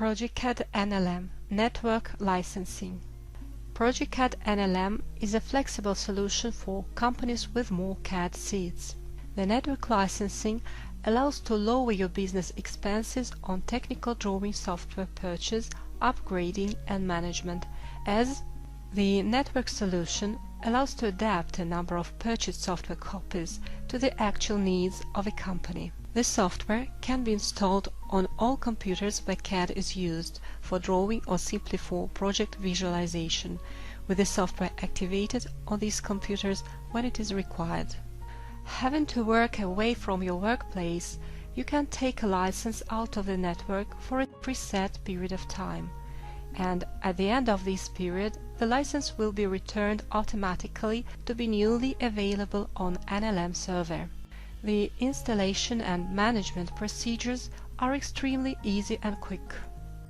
ProjectCAD NLM Network Licensing. ProjectCAD NLM is a flexible solution for companies with more CAD seats. The network licensing allows to lower your business expenses on technical drawing software purchase, upgrading and management, as the network solution allows to adapt a number of purchased software copies to the actual needs of a company. This software can be installed on all computers where CAD is used for drawing or simply for project visualization, with the software activated on these computers when it is required. Having to work away from your workplace, you can take a license out of the network for a preset period of time, and at the end of this period the license will be returned automatically to be newly available on NLM server. The installation and management procedures are extremely easy and quick.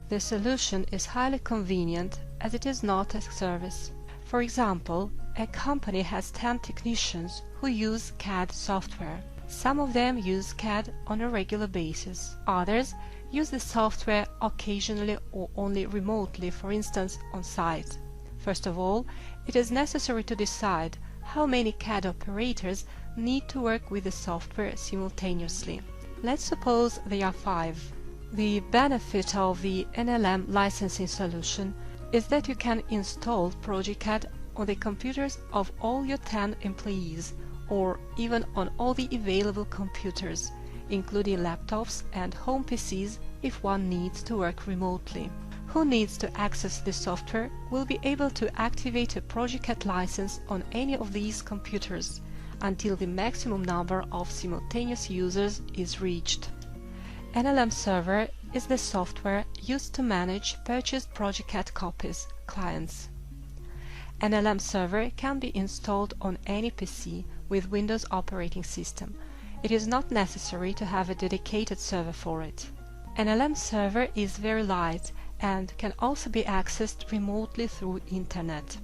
The solution is highly convenient as it is not a service. For example, a company has 10 technicians who use CAD software. Some of them use CAD on a regular basis. Others use the software occasionally or only remotely, for instance on site. First of all, it is necessary to decide how many CAD operators need to work with the software simultaneously. Let's suppose there are 5. The benefit of the NLM licensing solution is that you can install ProjectCAD on the computers of all your 10 employees, or even on all the available computers, including laptops and home PCs if one needs to work remotely. Who needs to access the software will be able to activate a ProjectCAD license on any of these computers until the maximum number of simultaneous users is reached. NLM Server is the software used to manage purchased ProjectCAD copies, clients. NLM Server can be installed on any PC with Windows operating system. It is not necessary to have a dedicated server for it. NLM Server is very light and can also be accessed remotely through Internet.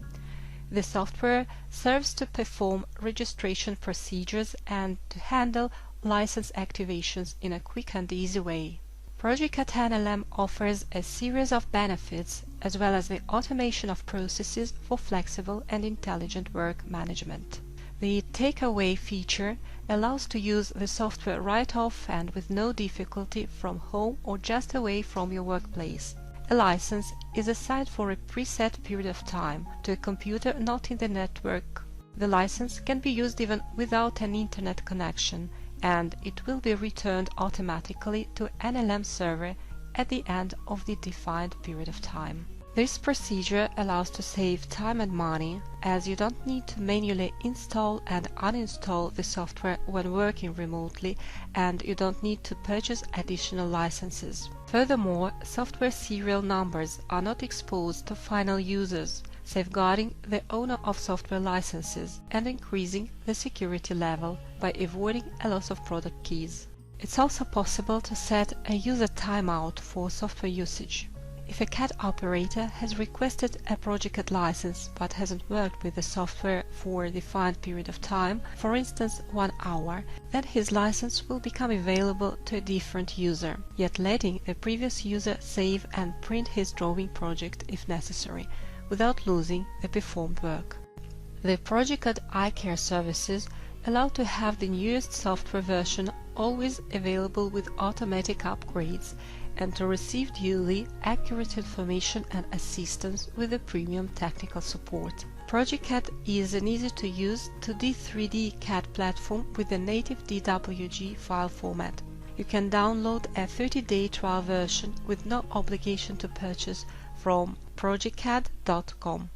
The software serves to perform registration procedures and to handle license activations in a quick and easy way. ProjectCAD NLM offers a series of benefits as well as the automation of processes for flexible and intelligent work management. The takeaway feature allows to use the software right off and with no difficulty from home or just away from your workplace. A license is assigned for a preset period of time to a computer not in the network. The license can be used even without an internet connection, and it will be returned automatically to NLM server at the end of the defined period of time. This procedure allows to save time and money, as you don't need to manually install and uninstall the software when working remotely, and you don't need to purchase additional licenses. Furthermore, software serial numbers are not exposed to final users, safeguarding the owner of software licenses and increasing the security level by avoiding a loss of product keys. It's also possible to set a user timeout for software usage. If a CAD operator has requested a ProjectCAD license but hasn't worked with the software for a defined period of time, for instance 1 hour, then his license will become available to a different user, yet letting the previous user save and print his drawing project if necessary, without losing the performed work. The ProjectCAD iCare services allow to have the newest software version always available with automatic upgrades, and to receive duly accurate information and assistance with the premium technical support. ProjectCAD is an easy-to-use 2D 3D CAD platform with a native DWG file format. You can download a 30-day trial version with no obligation to purchase from projectcad.com.